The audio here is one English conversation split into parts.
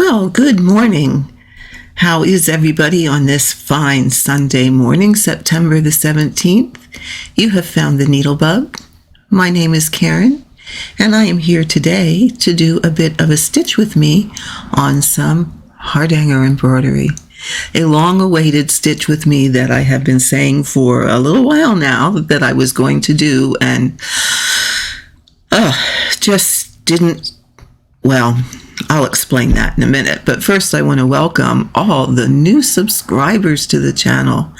Well, good morning. How is everybody on this fine Sunday morning, September the 17th? You have found the NeedleBugg. My name is Karen, and I am here today to do a bit of a stitch with me on some Hardanger embroidery. A long-awaited stitch with me that I have been saying for a little while now that I was going to do, and just didn't, well, I'll explain that in a minute. But first, I want to welcome all the new subscribers to the channel.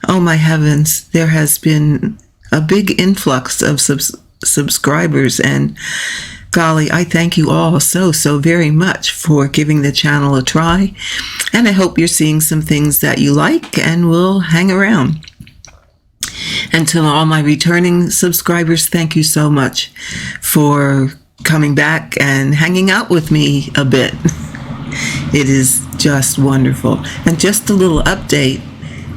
Oh my heavens, there has been a big influx of subscribers, and golly, I thank you all so very much for giving the channel a try. And I hope you're seeing some things that you like and will hang around. And to all my returning subscribers, thank you so much for coming back and hanging out with me a bit. It is just wonderful. And just a little update,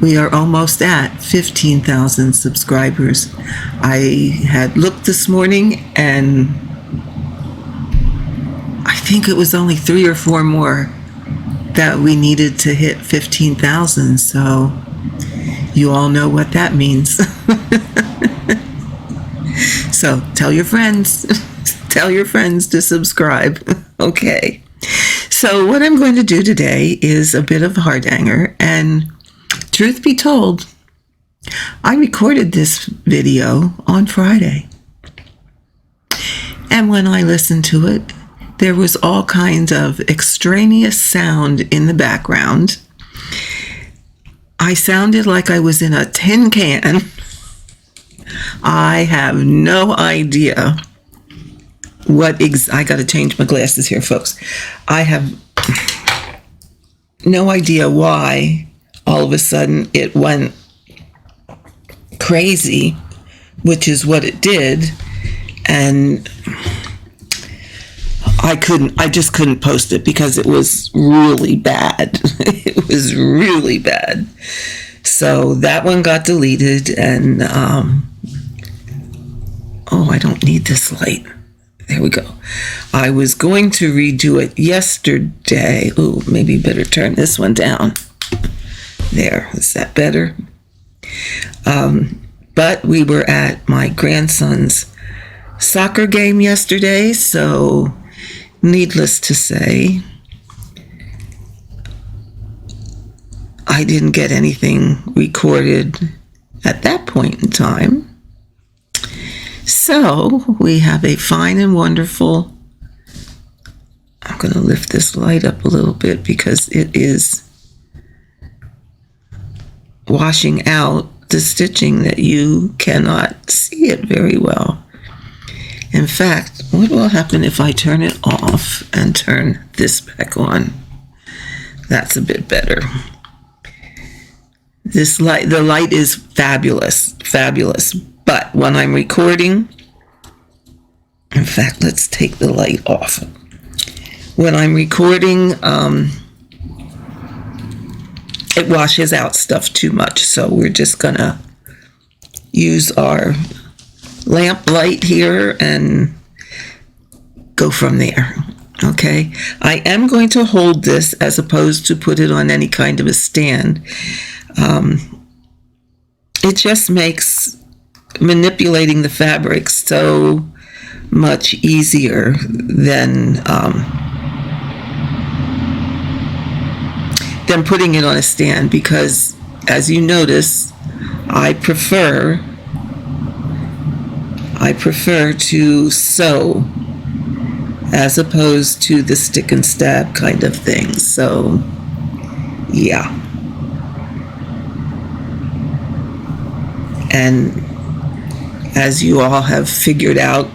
we are almost at 15,000 subscribers. I had looked this morning and I think it was only 3 or 4 more that we needed to hit 15,000. So you all know what that means. So tell your friends. Tell your friends to subscribe. Okay. So what I'm going to do today is a bit of Hardanger, and truth be told, I recorded this video on Friday. And when I listened to it, there was all kinds of extraneous sound in the background. I sounded like I was in a tin can. I have no idea I got to change my glasses here, folks. I have no idea why all of a sudden it went crazy, which is what it did, and I just couldn't post it because it was really bad. It was really bad. So that one got deleted, and I don't need this light. There we go. I was going to redo it yesterday. Ooh, maybe better turn this one down. There, is that better? But we were at my grandson's soccer game yesterday, so needless to say, I didn't get anything recorded at that point in time. So we have a fine and wonderful, I'm going to lift this light up a little bit because it is washing out the stitching that you cannot see it very well. In fact, what will happen if I turn it off and turn this back on? That's a bit better. The light is fabulous. But when I'm recording, in fact, let's take the light off. When I'm recording, it washes out stuff too much. So we're just going to use our lamp light here and go from there. Okay. I am going to hold this as opposed to put it on any kind of a stand. It just makes manipulating the fabric so much easier than putting it on a stand, because as you notice, I prefer to sew as opposed to the stick and stab kind of thing. So yeah. And as you all have figured out,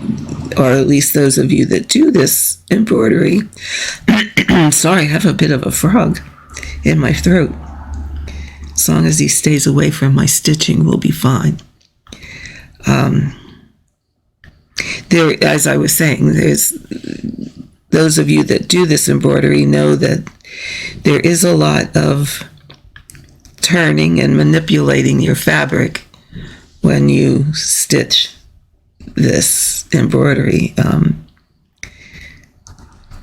or at least those of you that do this embroidery, sorry, I have a bit of a frog in my throat. As long as he stays away from my stitching, we'll be fine. As I was saying, there's those of you that do this embroidery know that there is a lot of turning and manipulating your fabric when you stitch this embroidery.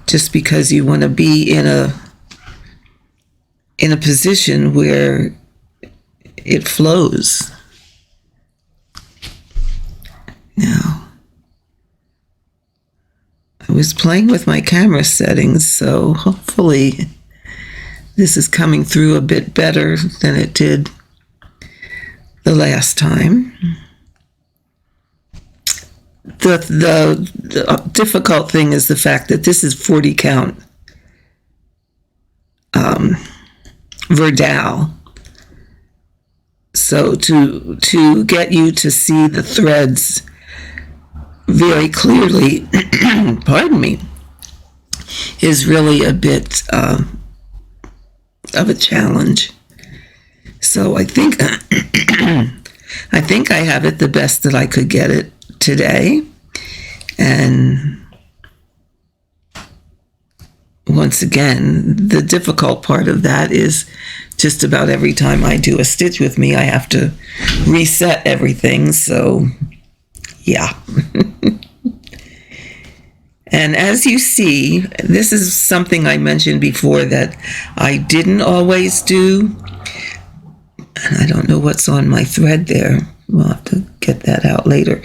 just because you want to be in a position where it flows. Now, I was playing with my camera settings, so hopefully this is coming through a bit better than it did the last time. The difficult thing is the fact that this is 40 count Verdal. So to get you to see the threads very clearly, pardon me, is really a bit of a challenge. So I think I have it the best that I could get it today. And once again, the difficult part of that is just about every time I do a stitch with me, I have to reset everything. So yeah. And as you see, this is something I mentioned before that I didn't always do. And I don't know what's on my thread there. We'll have to get that out later.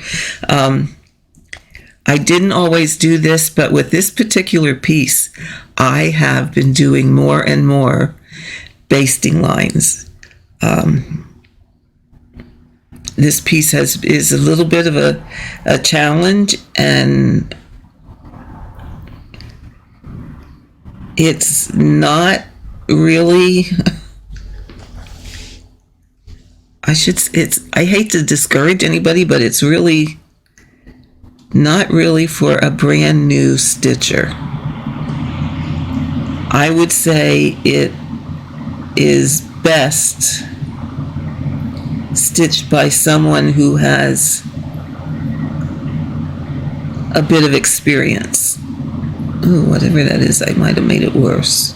I didn't always do this, but with this particular piece, I have been doing more and more basting lines. This piece is a little bit of a challenge, and it's not really... I hate to discourage anybody, but it's really not really for a brand new stitcher. I would say it is best stitched by someone who has a bit of experience. Ooh, whatever that is, I might have made it worse.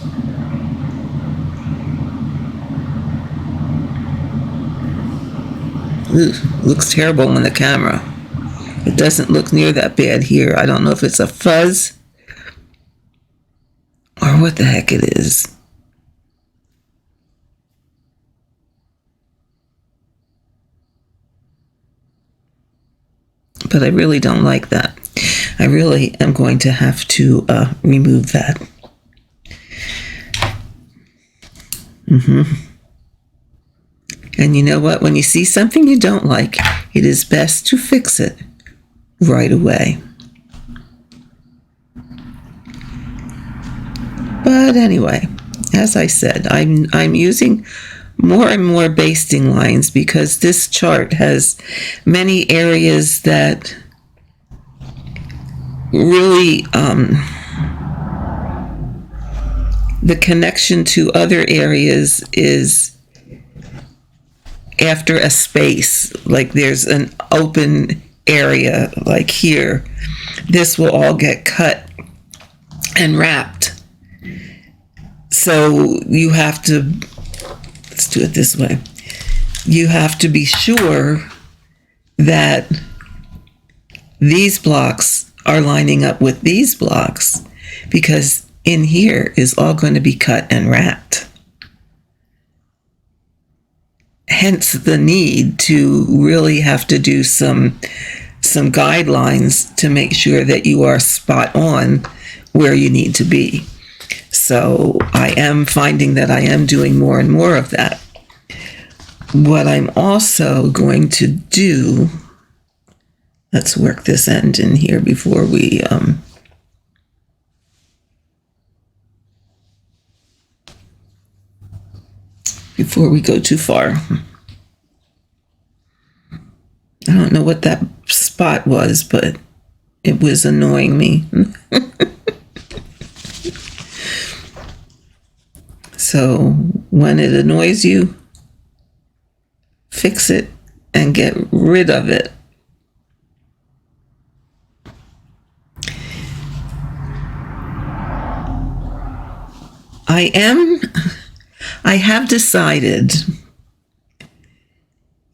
Ooh, looks terrible on the camera. It doesn't look near that bad here. I don't know if it's a fuzz or what the heck it is. But I really don't like that. I really am going to have to remove that. And you know what? When you see something you don't like, it is best to fix it right away. But anyway, as I said, I'm using more and more basting lines because this chart has many areas that really the connection to other areas is after a space. Like there's an open area like here. This will all get cut and wrapped. So you have to, let's do it this way. You have to be sure that these blocks are lining up with these blocks, because in here is all going to be cut and wrapped. Hence the need to really have to do some guidelines to make sure that you are spot on where you need to be. So I am finding that I am doing more and more of that. What I'm also going to do, let's work this end in here before we go too far. I don't know what that spot was, but it was annoying me. So when it annoys you, fix it and get rid of it. I have decided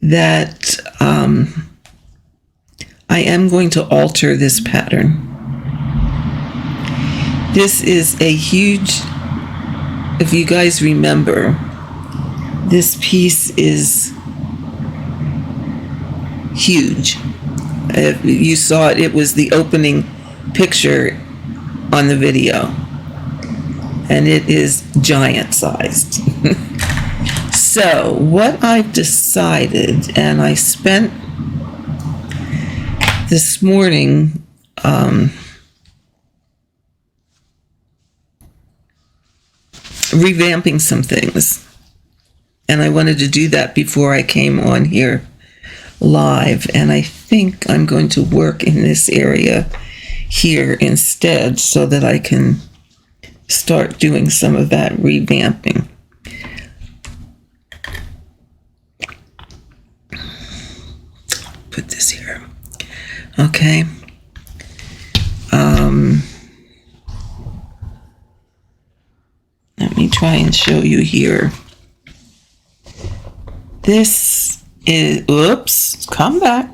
that I am going to alter this pattern. This is a huge, if you guys remember, this piece is huge. If you saw it, it was the opening picture on the video. And it is giant sized. So what I've decided, and I spent this morning revamping some things, and I wanted to do that before I came on here live, and I think I'm going to work in this area here instead so that I can start doing some of that revamping. Put this here. Okay. Let me try and show you here. This is, oops, come back.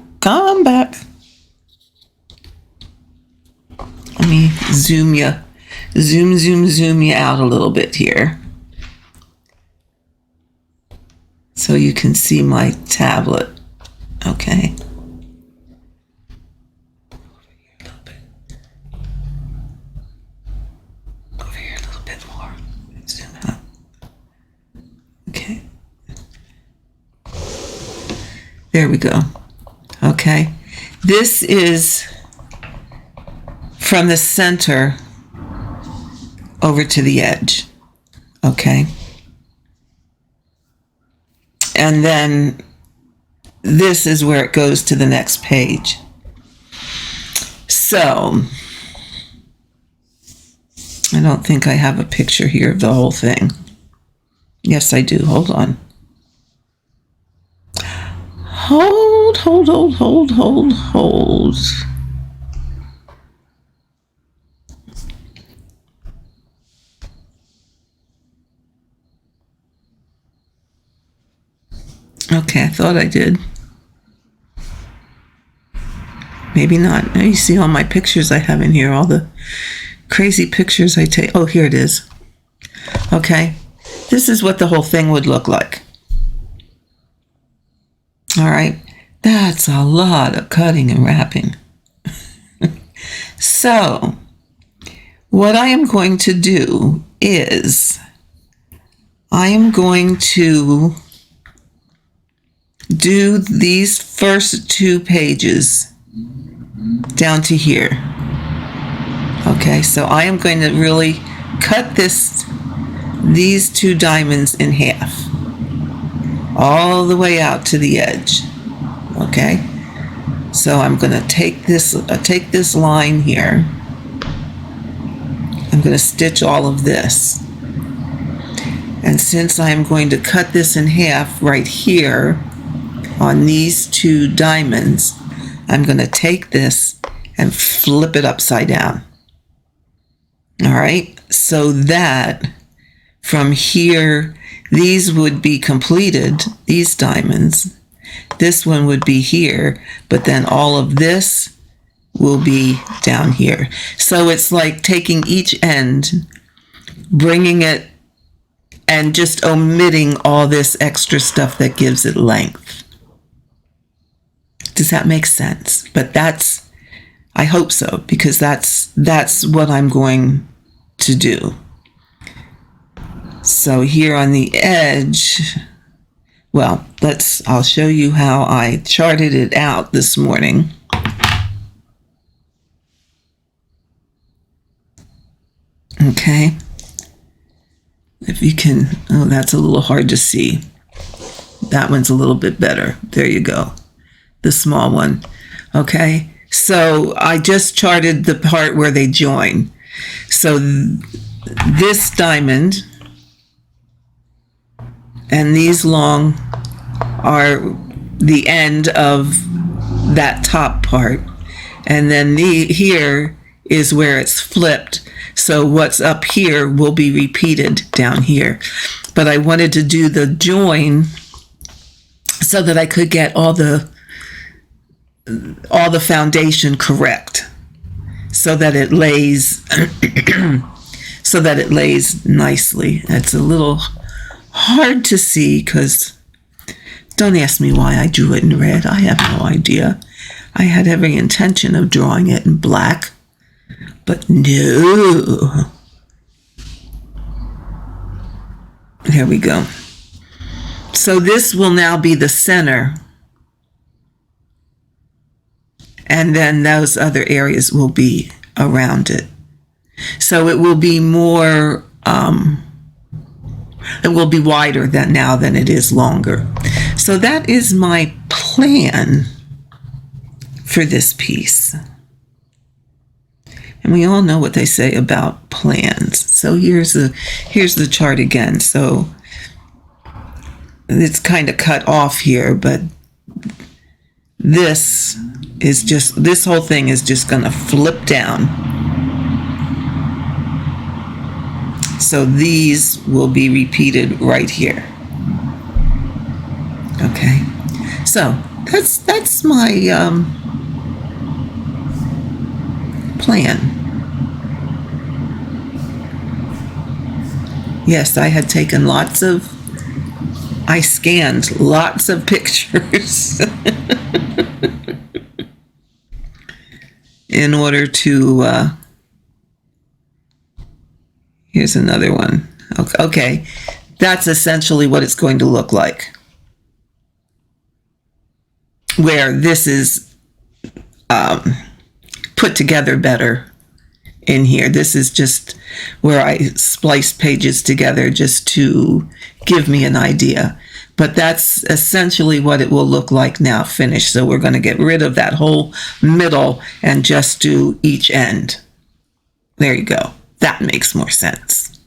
Let me zoom you out a little bit here, so you can see my tablet. Okay. Over here a little bit more. Zoom out. Okay. There we go. Okay. This is from the center over to the edge. Okay. And then this is where it goes to the next page. So I don't think I have a picture here of the whole thing. Yes, I do. Hold on. Hold. Okay, I thought I did. Maybe not. Now you see all my pictures I have in here, all the crazy pictures I take. Oh, here it is. Okay, this is what the whole thing would look like. All right, that's a lot of cutting and wrapping. So, what I am going to do is I am going to do these first 2 pages down to here. Okay, so I am going to really cut these 2 diamonds in half, all the way out to the edge. Okay, so I'm going to take this line here. I'm going to stitch all of this, and since I'm going to cut this in half right here on these 2 diamonds, I'm going to take this and flip it upside down. All right, so that from here, these would be completed, these diamonds. This one would be here, but then all of this will be down here. So it's like taking each end, bringing it, and just omitting all this extra stuff that gives it length. Does that make sense? But I hope so, because that's what I'm going to do. So here on the edge, well, I'll show you how I charted it out this morning. Okay. If you can, oh, that's a little hard to see. That one's a little bit better. There you go. The small one. Okay. So I just charted the part where they join. So this diamond and these long are the end of that top part. And then here is where it's flipped. So what's up here will be repeated down here. But I wanted to do the join so that I could get all the foundation correct. so that it lays so that it lays nicely. It's a little hard to see because don't ask me why I drew it in red. I have no idea. I had every intention of drawing it in black, but no. Here we go. So this will now be the center, and then those other areas will be around it. So it will be more, it will be wider than it is longer. So that is my plan for this piece. And we all know what they say about plans. So here's the chart again. So it's kind of cut off here, but this whole thing is just going to flip down. So these will be repeated right here. Okay. So that's my plan. Yes, I had taken I scanned lots of pictures in order to, here's another one. Okay, that's essentially what it's going to look like. Where this is put together better in here. This is just where I spliced pages together just to give me an idea. But that's essentially what it will look like now finished. So we're going to get rid of that whole middle and just do each end. There you go. That makes more sense.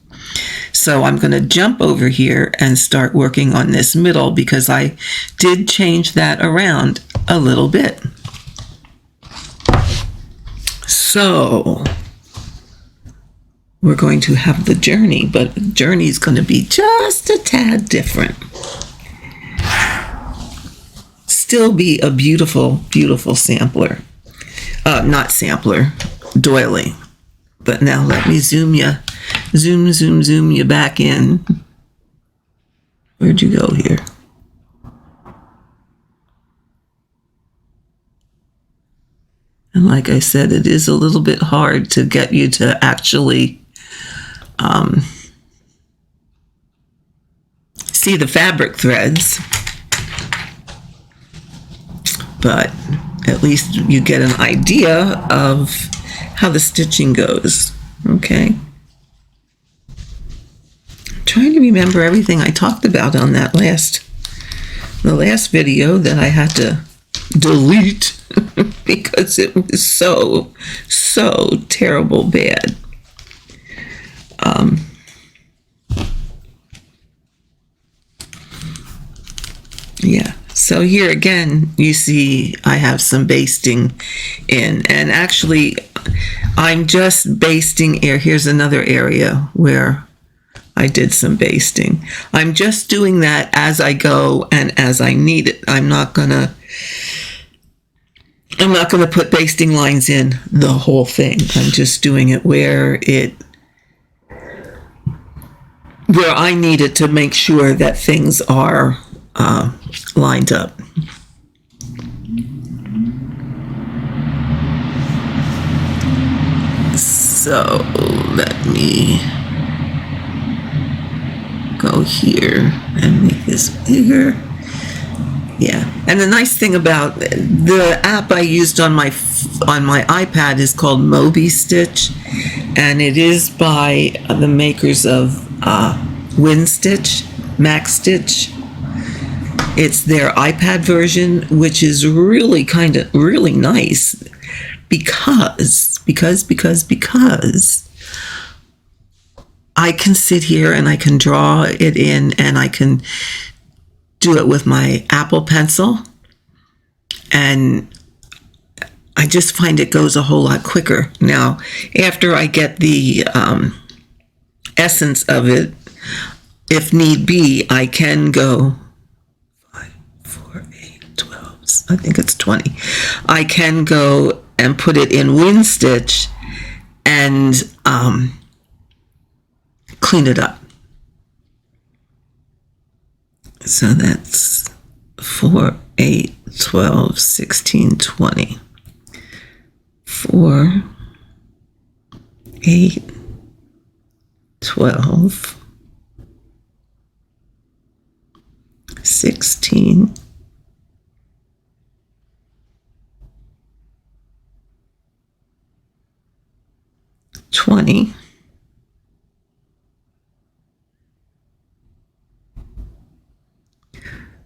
So I'm going to jump over here and start working on this middle because I did change that around a little bit. So we're going to have the journey, but the journey is going to be just a tad different. Still be a beautiful, beautiful sampler. Not sampler, doily. But now let me zoom you back in. Where'd you go here? And like I said, it is a little bit hard to get you to actually see the fabric threads, but at least you get an idea of how the stitching goes. Okay. I'm trying to remember everything I talked about on that the last video that I had to delete because it was so terrible bad. Yeah, so here again you see I have some basting in, and actually I'm just basting here. Here's another area where I did some basting. I'm just doing that as I go and as I need it. I'm not gonna put basting lines in the whole thing. I'm just doing it where I need it to make sure that things are lined up. So let me go here and make this bigger. Yeah, and the nice thing about the app I used on my iPad is called Moby Stitch, and it is by the makers of WinStitch, Max Stitch. It's their iPad version, which is really really nice because I can sit here and I can draw it in, and I can do it with my Apple Pencil, and I just find it goes a whole lot quicker. Now, after I get the essence of it, if need be, I can go 5, 4, 8, 12, I think it's 20. I can go and put it in WinStitch and clean it up. So that's 4, 8, 12, 16, 20. 4, 8, 12, 16, 20,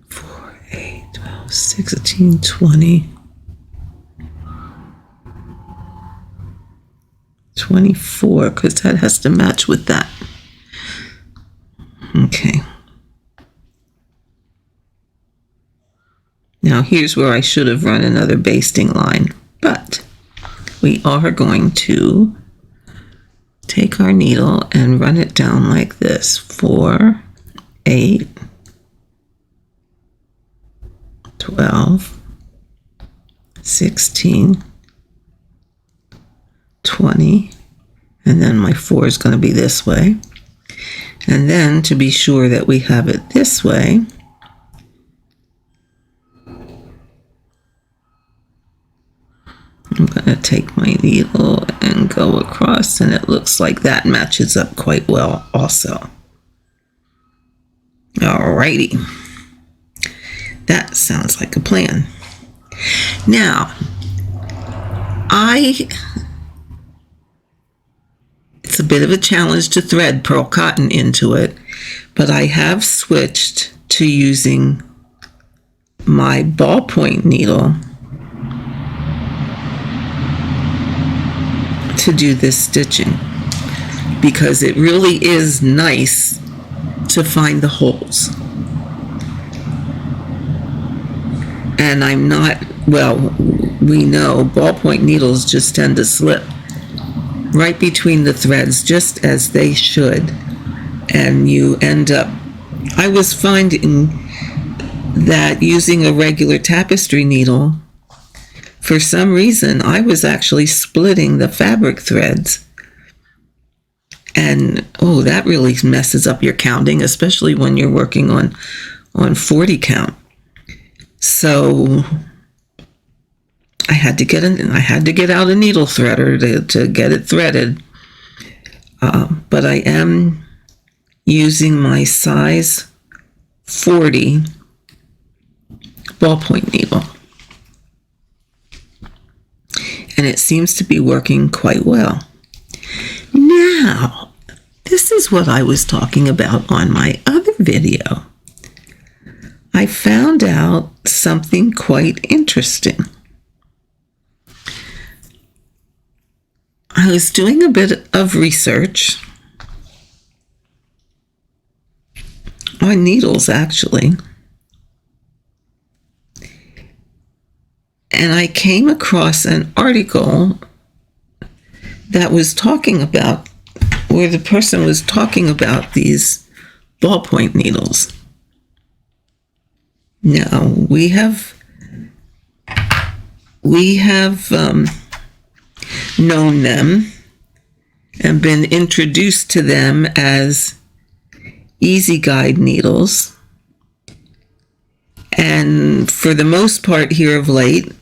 4, 8, 12, 16, 20, 24, because that has to match with that. Okay. Now here's where I should have run another basting line, but we are going to take our needle and run it down like this. 4, 8, 12, 16, 20, and then my 4 is going to be this way. And then to be sure that we have it this way, I'm going to take my needle and go across, and it looks like that matches up quite well also. Alrighty. That sounds like a plan. Now, it's a bit of a challenge to thread pearl cotton into it, but I have switched to using my ballpoint needle to do this stitching, because it really is nice to find the holes. And I'm not, well, we know ballpoint needles just tend to slip right between the threads, just as they should, and you end up, I was finding that using a regular tapestry needle, for some reason I was actually splitting the fabric threads, and that really messes up your counting, especially when you're working on 40 count. So I had to get out a needle threader to get it threaded. But I am using my size 40 ballpoint needle. And it seems to be working quite well. Now, this is what I was talking about on my other video. I found out something quite interesting. I was doing a bit of research on needles, actually, and I came across an article that was talking about, where the person was talking about these ballpoint needles. Now, we have known them and been introduced to them as easy guide needles, and for the most part here of late,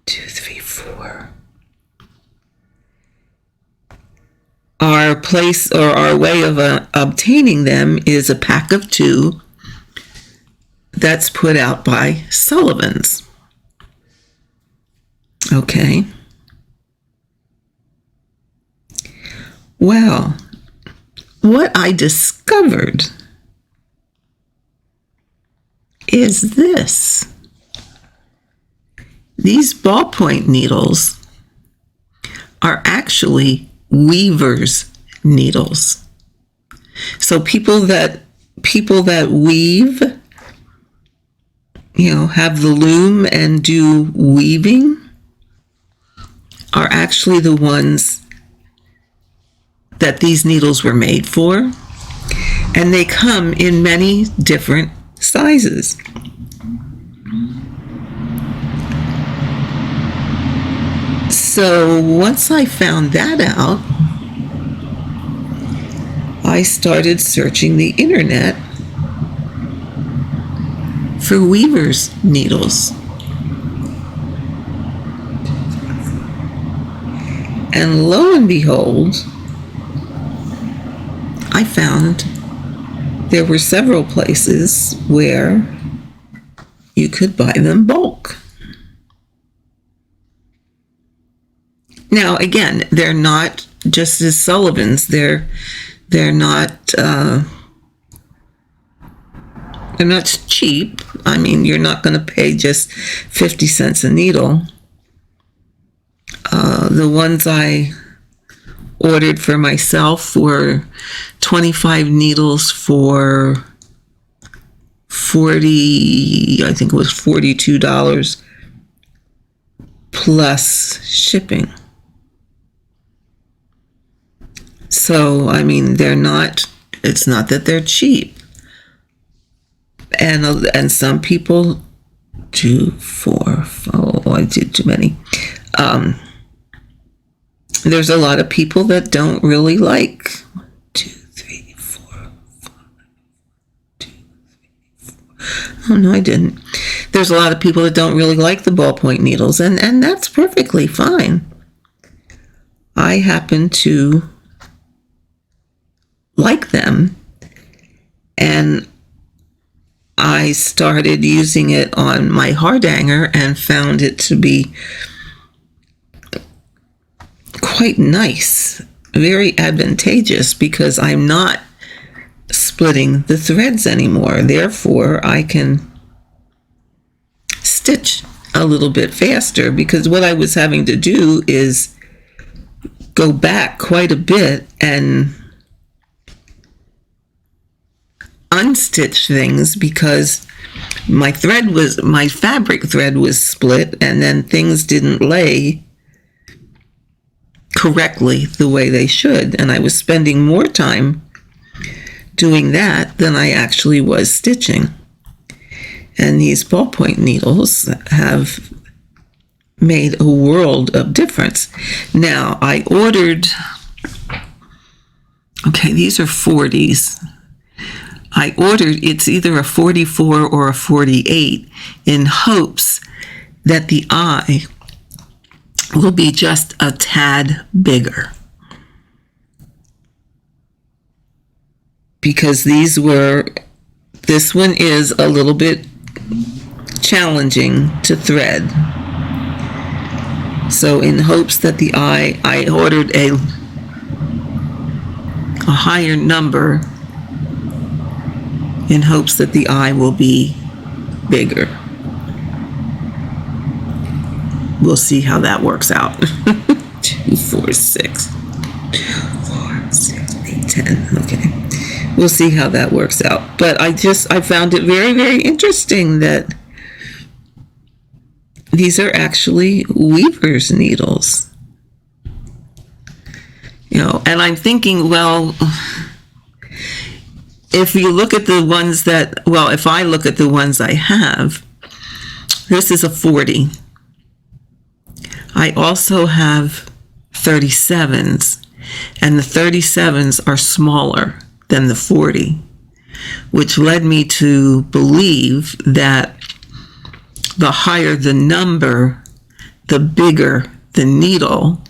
2, 3, 4, our place or our way of obtaining them is a pack of 2 that's put out by Sullivan's. Okay. Well, what I discovered is this. These ballpoint needles are actually weaver's needles. So people that weave, have the loom and do weaving, are actually the ones that these needles were made for, and they come in many different sizes. So once I found that out, I started searching the internet for weaver's needles. And lo and behold, I found there were several places where you could buy them bulk. Now, again, they're not just as Sullivan's. They're not cheap. I mean, you're not going to pay just 50 cents a needle. The ones I ordered for myself were 25 needles for I think it was $42 plus shipping. So, I mean, it's not that they're cheap. And some people, I did too many. There's a lot of people that don't really like 2, 3, 4, 5, 2, 3, 4. Oh, no, I didn't. There's a lot of people that don't really like the ballpoint needles, and that's perfectly fine. I happen to like them, and I started using it on my Hardanger and found it to be quite nice, very advantageous, because I'm not splitting the threads anymore. Therefore, I can stitch a little bit faster, because what I was having to do is go back quite a bit and unstitch things, because my fabric thread was split, and then things didn't lay correctly the way they should, and I was spending more time doing that than I actually was stitching. And these ballpoint needles have made a world of difference. Now, I ordered, these are 40s. I ordered, it's either a 44 or a 48, in hopes that the eye will be just a tad bigger. Because this one is a little bit challenging to thread. So in hopes that the eye, I ordered a higher number in hopes that the eye will be bigger. We'll see how that works out. 2, 4, 6. 4, 6, 8, 10. Okay. We'll see how that works out. But I found it very, very interesting that these are actually weaver's needles. And I'm thinking, well, if you look at the ones if I look at the ones I have, this is a 40. I also have 37s, and the 37s are smaller than the 40, which led me to believe that the higher the number, the bigger the needle.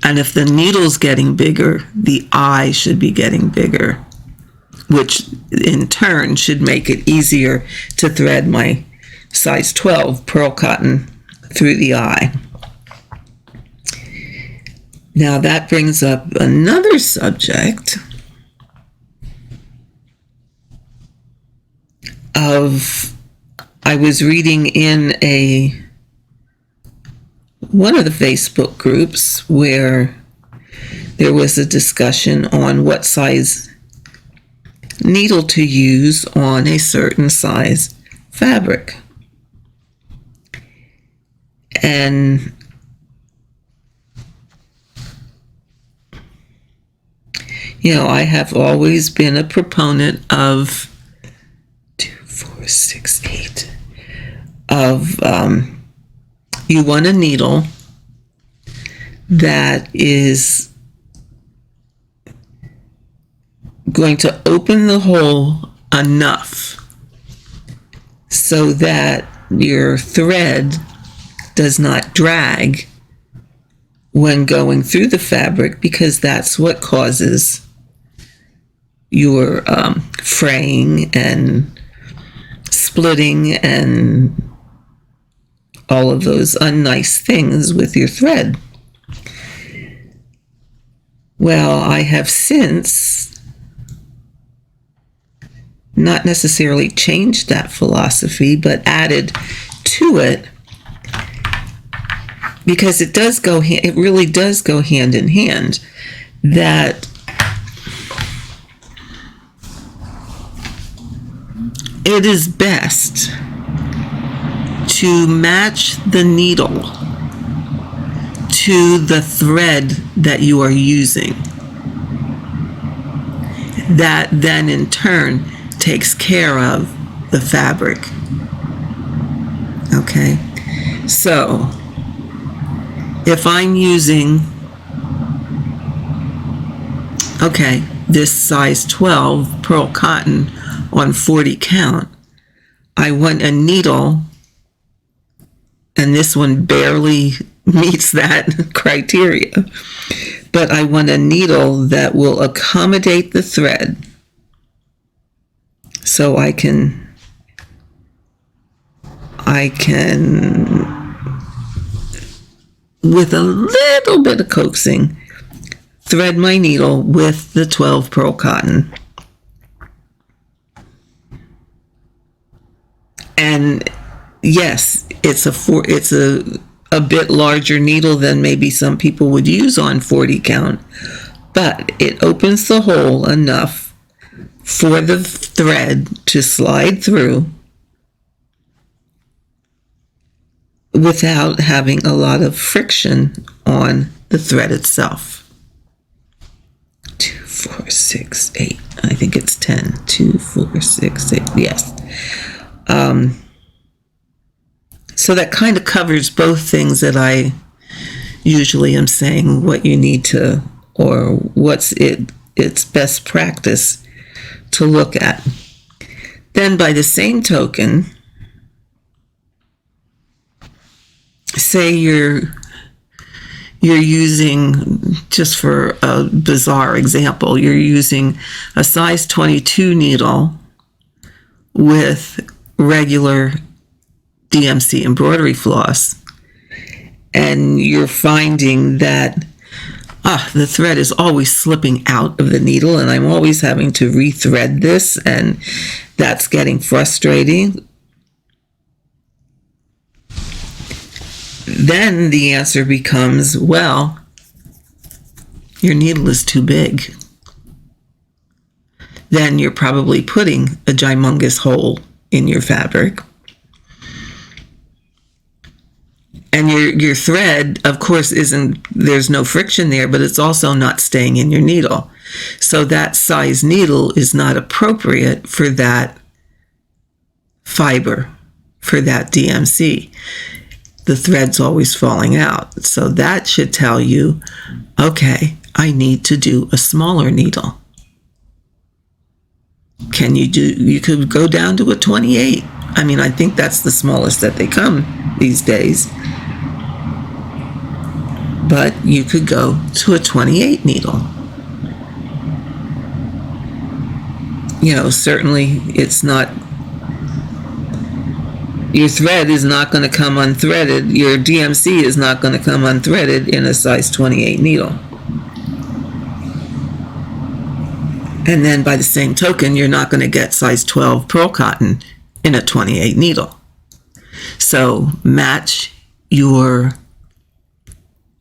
And if the needle's getting bigger, the eye should be getting bigger, which in turn should make it easier to thread my size 12 pearl cotton through the eye. Now that brings up another subject I was reading in one of the Facebook groups where there was a discussion on what size needle to use on a certain size fabric. And I have always been a proponent of 2, 4, 6, 8 of you want a needle that is going to open the hole enough so that your thread does not drag when going through the fabric, because that's what causes your fraying and splitting and all of those unnice things with your thread. Well, I have since not necessarily changed that philosophy, but added to it, because it really does go hand in hand, that it is best to match the needle to the thread that you are using. That then in turn takes care of the fabric. Okay, so if I'm using, this size 12 pearl cotton on 40 count, I want a needle, and this one barely meets that criteria, but I want a needle that will accommodate the thread, so I can with a little bit of coaxing thread my needle with the 12 pearl cotton. And yes, it's a bit larger needle than maybe some people would use on 40 count, but it opens the hole enough for the thread to slide through without having a lot of friction on the thread itself. 2, 4, 6, 8. I think it's 10. 2, 4, 6, 8. Yes. So that kind of covers both things that I usually am saying, what you need to, or what's it's best practice to look at. Then by the same token, say you're using, just for a bizarre example, you're using a size 22 needle with regular DMC embroidery floss, and you're finding that the thread is always slipping out of the needle, and I'm always having to rethread this, and that's getting frustrating. Then the answer becomes, well, your needle is too big. Then you're probably putting a gymongous hole in your fabric. And your thread, of course, there's no friction there, but it's also not staying in your needle. So that size needle is not appropriate for that fiber, for that DMC. The thread's always falling out. So that should tell you, okay, I need to do a smaller needle. You could go down to a 28. I mean, I think that's the smallest that they come these days. But you could go to a 28 needle. Certainly it's not, your thread is not going to come unthreaded. Your DMC is not going to come unthreaded in a size 28 needle. And then by the same token, you're not going to get size 12 pearl cotton in a 28 needle. So match your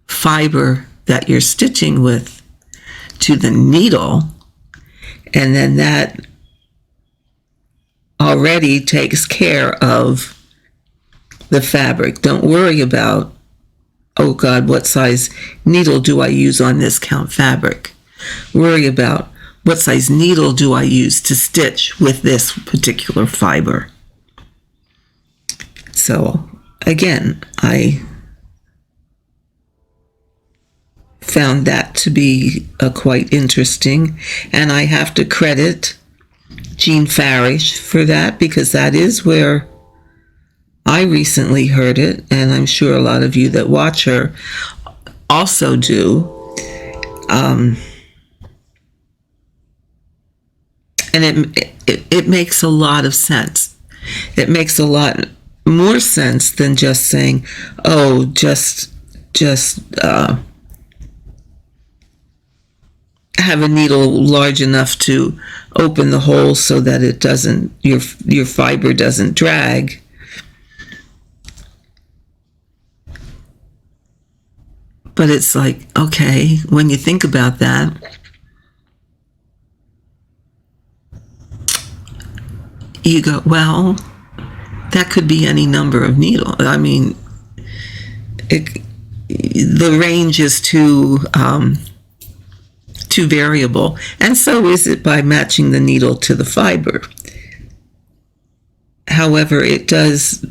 fiber that you're stitching with to the needle, and then that already takes care of the fabric. Don't worry about, oh God, what size needle do I use on this count fabric? Worry about, what size needle do I use to stitch with this particular fiber? So again, I found that to be quite interesting. And I have to credit Jean Farish for that, because that is where I recently heard it, and I'm sure a lot of you that watch her also do. And it makes a lot of sense. It makes a lot more sense than just saying, oh, just have a needle large enough to open the hole so that it doesn't, your fiber doesn't drag. But it's like, okay, when you think about that, you go, well, that could be any number of needles. I mean, the range is too variable, and so is it by matching the needle to the fiber. However, it does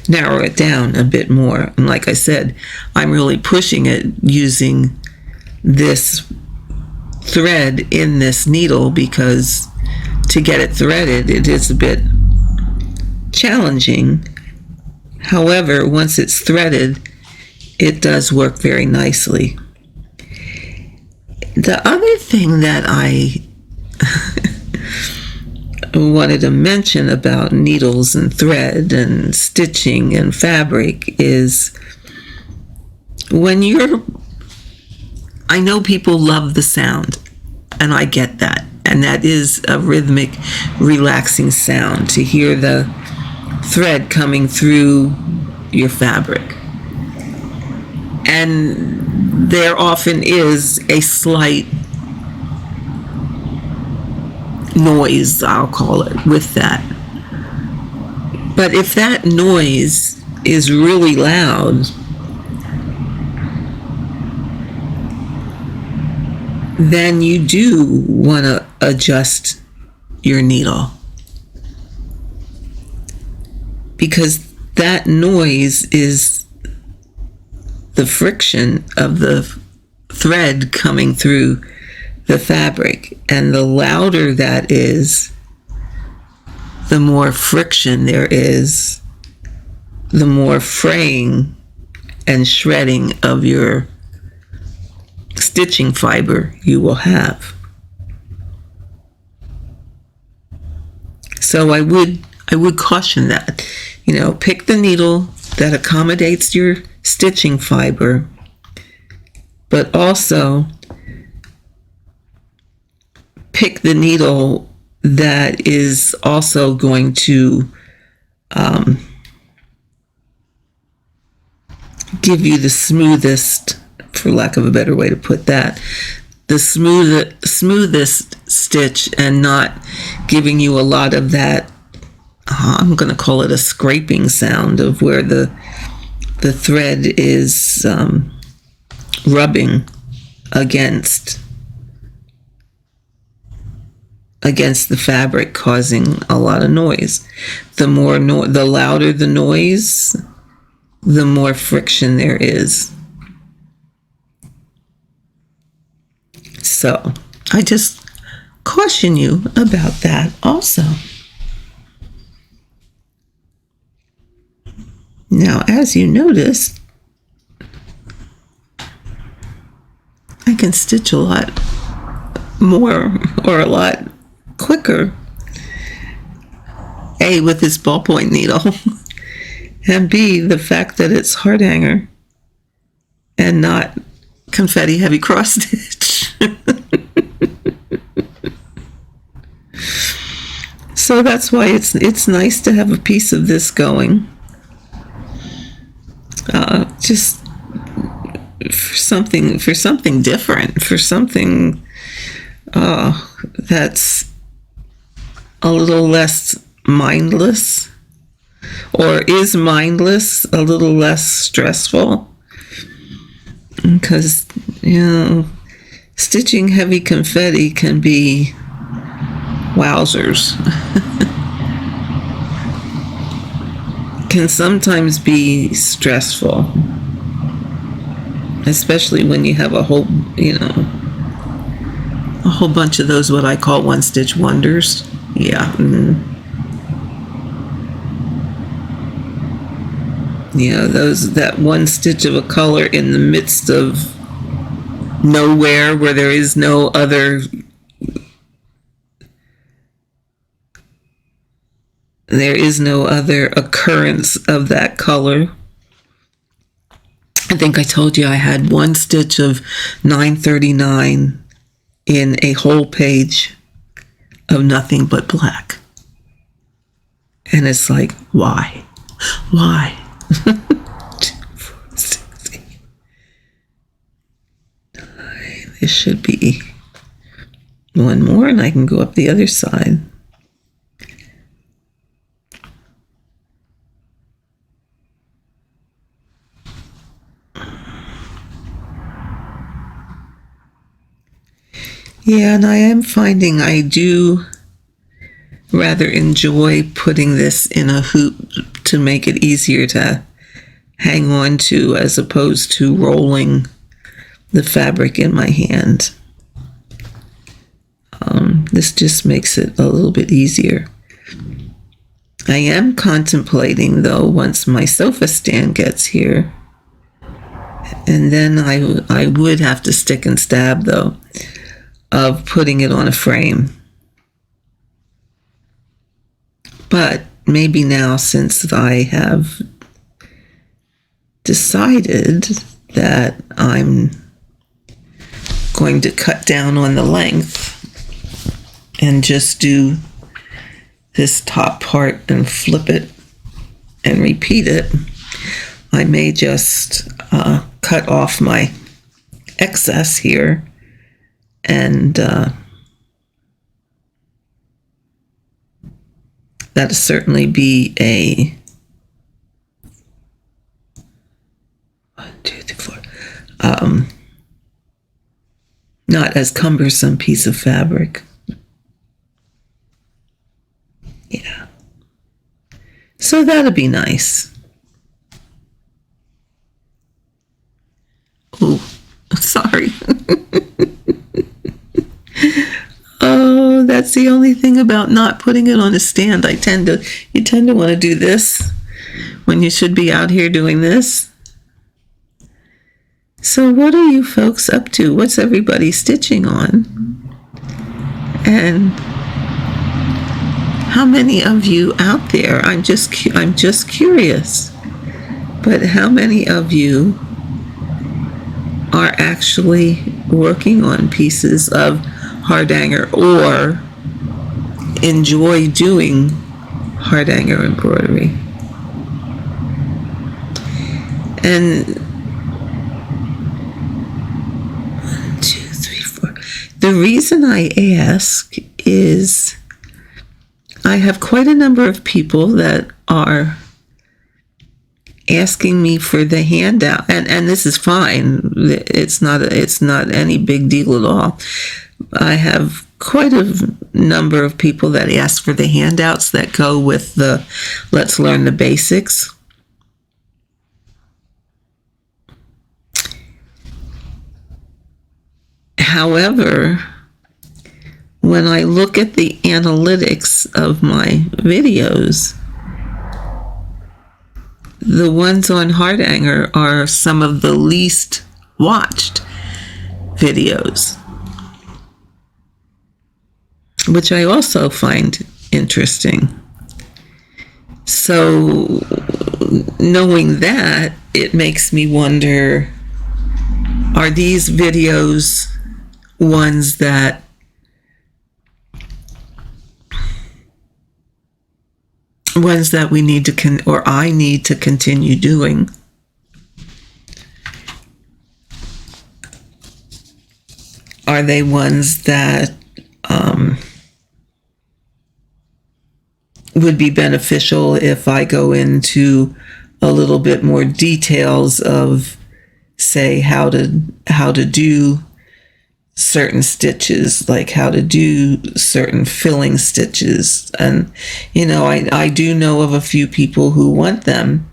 narrow it down a bit more. And like I said, I'm really pushing it using this thread in this needle, because to get it threaded, it is a bit challenging. However, once it's threaded, it does work very nicely. The other thing that I wanted to mention about needles and thread and stitching and fabric is I know people love the sound, and I get that. And that is a rhythmic, relaxing sound, to hear the thread coming through your fabric. And there often is a slight noise, I'll call it, with that. But if that noise is really loud, then you do want to adjust your needle, because that noise is the friction of the thread coming through the fabric. And the louder that is, the more friction there is, the more fraying and shredding of your stitching fiber you will have. So I would caution that, pick the needle that accommodates your stitching fiber, but also pick the needle that is also going to give you the smoothest, for lack of a better way to put that, the smoothest stitch, and not giving you a lot of that, I'm going to call it a scraping sound, of where the thread is rubbing against the fabric, causing a lot of noise. The louder the noise, the more friction there is. So I just caution you about that also. Now, as you notice, I can stitch a lot more, or a lot quicker, A, with this ballpoint needle, and B, the fact that it's Hardanger and not confetti heavy cross stitch. So that's why it's nice to have a piece of this going, just for something different, for something that's a little less mindless, or is mindless, a little less stressful. Because, stitching heavy confetti can be wowzers. Can sometimes be stressful. especially when you have a whole, a whole bunch of those, what I call one stitch wonders. Yeah. Yeah, that one stitch of a color in the midst of nowhere, where there is no other occurrence of that color. I think I told you I had one stitch of 939 in a whole page of nothing but black. And it's like, why? 2, 4, 6, 8, 9. There should be one more, and I can go up the other side. Yeah, and I am finding I do rather enjoy putting this in a hoop to make it easier to hang on to, as opposed to rolling the fabric in my hand. This just makes it a little bit easier. I am contemplating, though, once my sofa stand gets here, and then I would have to stick and stab, though, of putting it on a frame. But maybe now, since I have decided that I'm going to cut down on the length and just do this top part and flip it and repeat it, I may just cut off my excess here and that'll certainly be a 1, 2, 3, 4 not as cumbersome piece of fabric. Yeah, so that'll be nice. Oh, sorry. Oh, that's the only thing about not putting it on a stand. You tend to want to do this when you should be out here doing this. So what are you folks up to? What's everybody stitching on? And how many of you out there, I'm just curious, but how many of you are actually working on pieces of Hardanger or enjoy doing Hardanger embroidery? And 1, 2, 3, 4. The reason I ask is I have quite a number of people that are asking me for the handout, and this is fine. It's not any big deal at all. I have quite a number of people that ask for the handouts that go with the Let's Learn the Basics. However, when I look at the analytics of my videos, the ones on Hardanger are some of the least watched videos, which I also find interesting. So knowing that, it makes me wonder, are these videos ones that we need to or I need to continue doing? Are they ones that would be beneficial if I go into a little bit more details of, say, how to do certain stitches, like how to do certain filling stitches? And I do know of a few people who want them,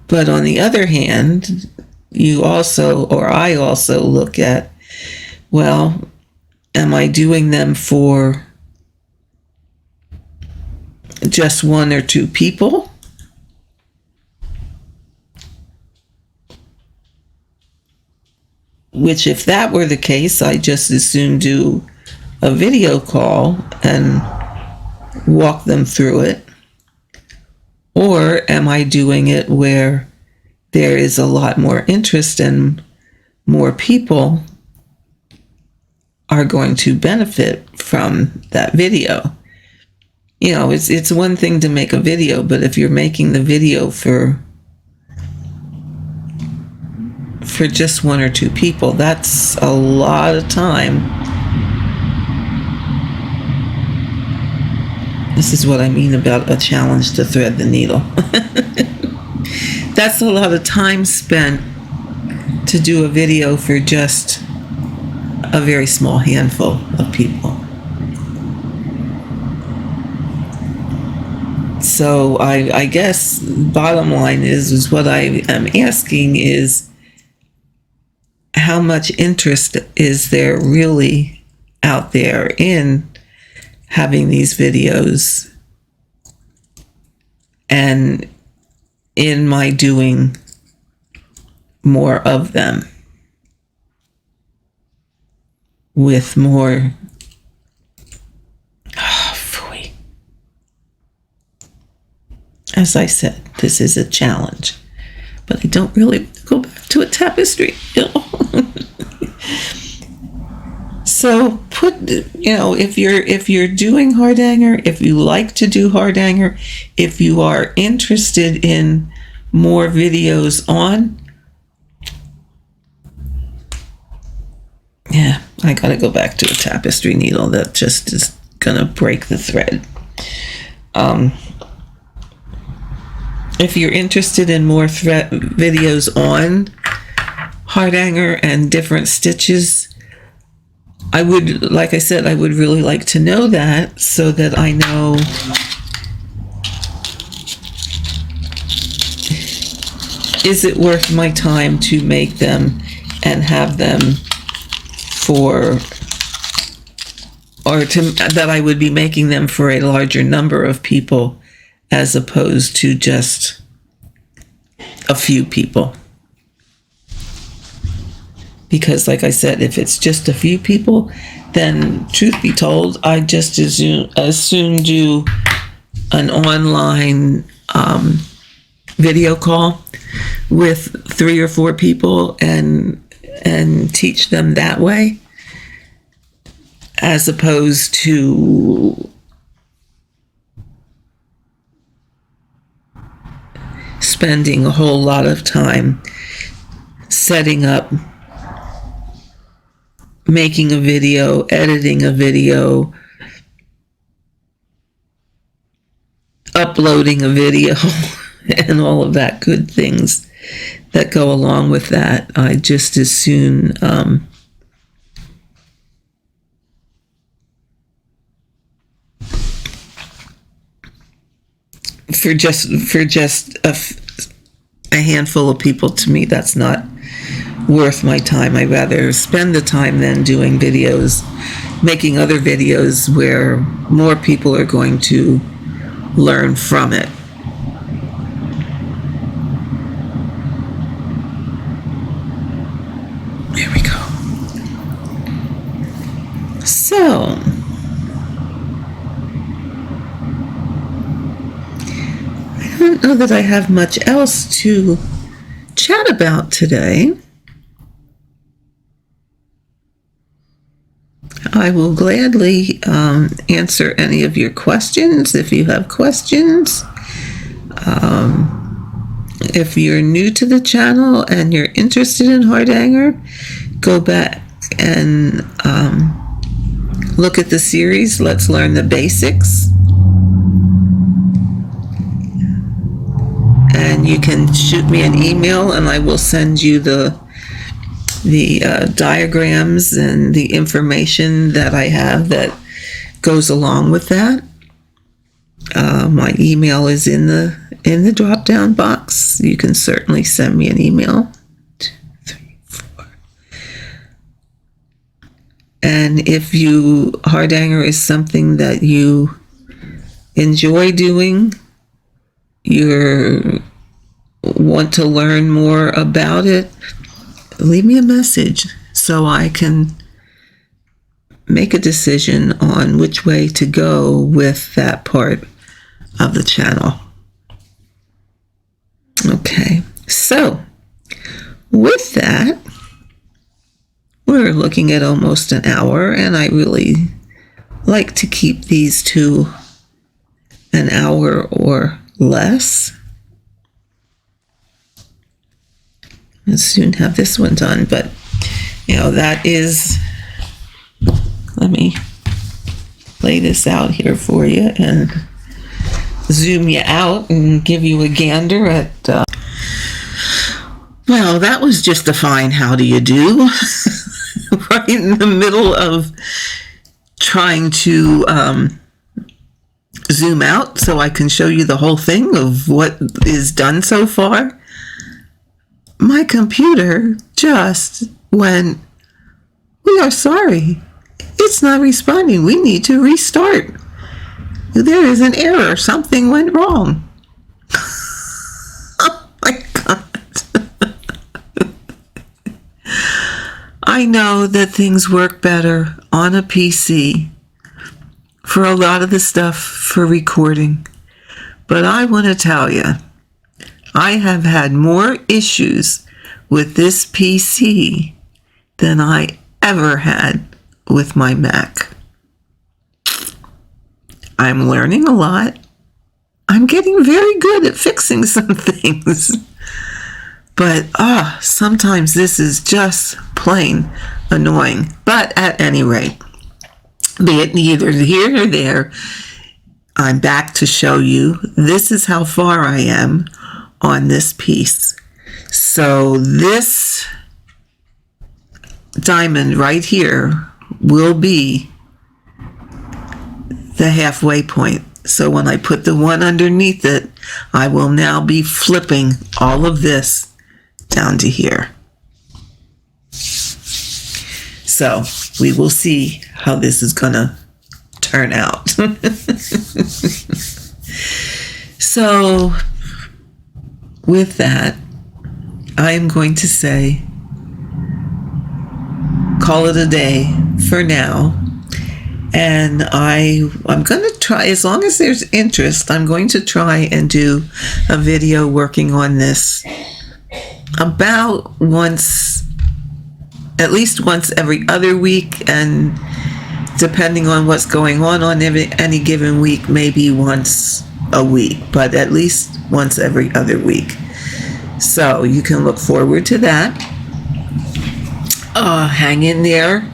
But on the other hand, you also, or I also look at, well, am I doing them for just one or two people? Which, if that were the case, I just as soon do a video call and walk them through it. Or am I doing it where there is a lot more interest and more people are going to benefit from that video? You know, it's one thing to make a video, but if you're making the video for just one or two people, that's a lot of time. This is what I mean about a challenge to thread the needle. That's a lot of time spent to do a video for just a very small handful of people. So I guess bottom line is what I am asking is, how much interest is there really out there in having these videos and in my doing more of them with more as I said, this is a challenge, but I don't really go back to a tapestry. So if you're doing Hardanger, if you like to do Hardanger, if you are interested in more videos on, yeah, I gotta go back to a tapestry needle. That just is gonna break the thread. If you're interested in more videos on Hardanger and different stitches, I would, like I said, I would really like to know that so that I know is it worth my time to make them and have them that I would be making them for a larger number of people as opposed to just a few people. Because like I said, if it's just a few people, then truth be told, I just as soon do an online video call with 3 or 4 people and teach them that way, as opposed to spending a whole lot of time setting up, making a video, editing a video, uploading a video, and all of that good things that go along with that. I just as soon for just a handful of people, to me, that's not worth my time. I'd rather spend the time then doing videos, making other videos where more people are going to learn from it. There we go. So I don't know that I have much else to chat about today. I will gladly answer any of your questions if you have questions. If you're new to the channel and you're interested in Hardanger, go back and look at the series, Let's Learn the Basics. And you can shoot me an email and I will send you the diagrams and the information that I have that goes along with that. My email is in the drop down box. You can certainly send me an email. 2, 3, 4. And if Hardanger is something that you enjoy doing, you want to learn more about it, leave me a message so I can make a decision on which way to go with that part of the channel. Okay, so with that, we're looking at almost an hour, and I really like to keep these to an hour or less. I'll soon have this one done, but that is, let me lay this out here for you and zoom you out and give you a gander at, well, that was just a fine how do you do, right in the middle of trying to zoom out so I can show you the whole thing of what is done so far. My computer just went, "We are sorry. It's not responding. We need to restart. There is an error. Something went wrong." Oh my God. I know that things work better on a PC for a lot of the stuff for recording, but I want to tell you, I have had more issues with this PC than I ever had with my Mac. I'm learning a lot. I'm getting very good at fixing some things. But sometimes this is just plain annoying. But at any rate, be it neither here nor there, I'm back to show you this is how far I am on this piece. So this diamond right here will be the halfway point. So when I put the one underneath it, I will now be flipping all of this down to here. So we will see how this is gonna turn out. So with that, I am going to say, call it a day for now. And I'm going to try, as long as there's interest, I'm going to try and do a video working on this about at least once every other week, and depending on what's going on any given week, maybe once a week, but at least once every other week. So you can look forward to that. Hang in there.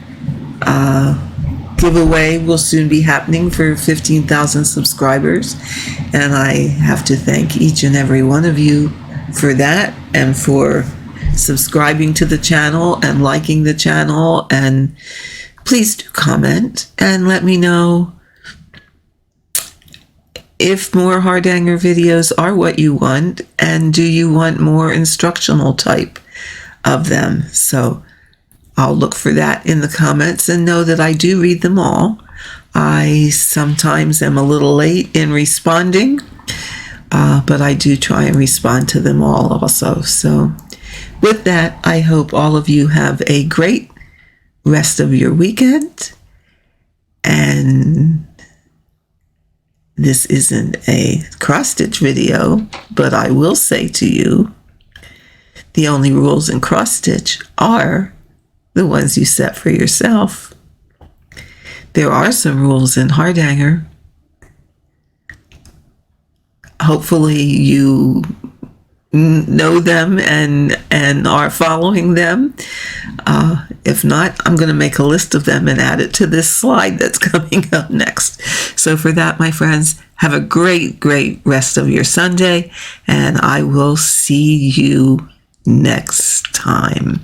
Giveaway will soon be happening for 15,000 subscribers, and I have to thank each and every one of you for that, and for subscribing to the channel and liking the channel. And please do comment and let me know if more Hardanger videos are what you want, and do you want more instructional type of them. So I'll look for that in the comments, and know that I do read them all. I sometimes am a little late in responding, but I do try and respond to them all also. So with that, I hope all of you have a great rest of your weekend. And this isn't a cross-stitch video, but I will say to you, the only rules in cross-stitch are the ones you set for yourself. There are some rules in Hardanger. Hopefully you know them and are following them. If not, I'm going to make a list of them and add it to this slide that's coming up next. So for that, my friends, have a great, great rest of your Sunday, and I will see you next time.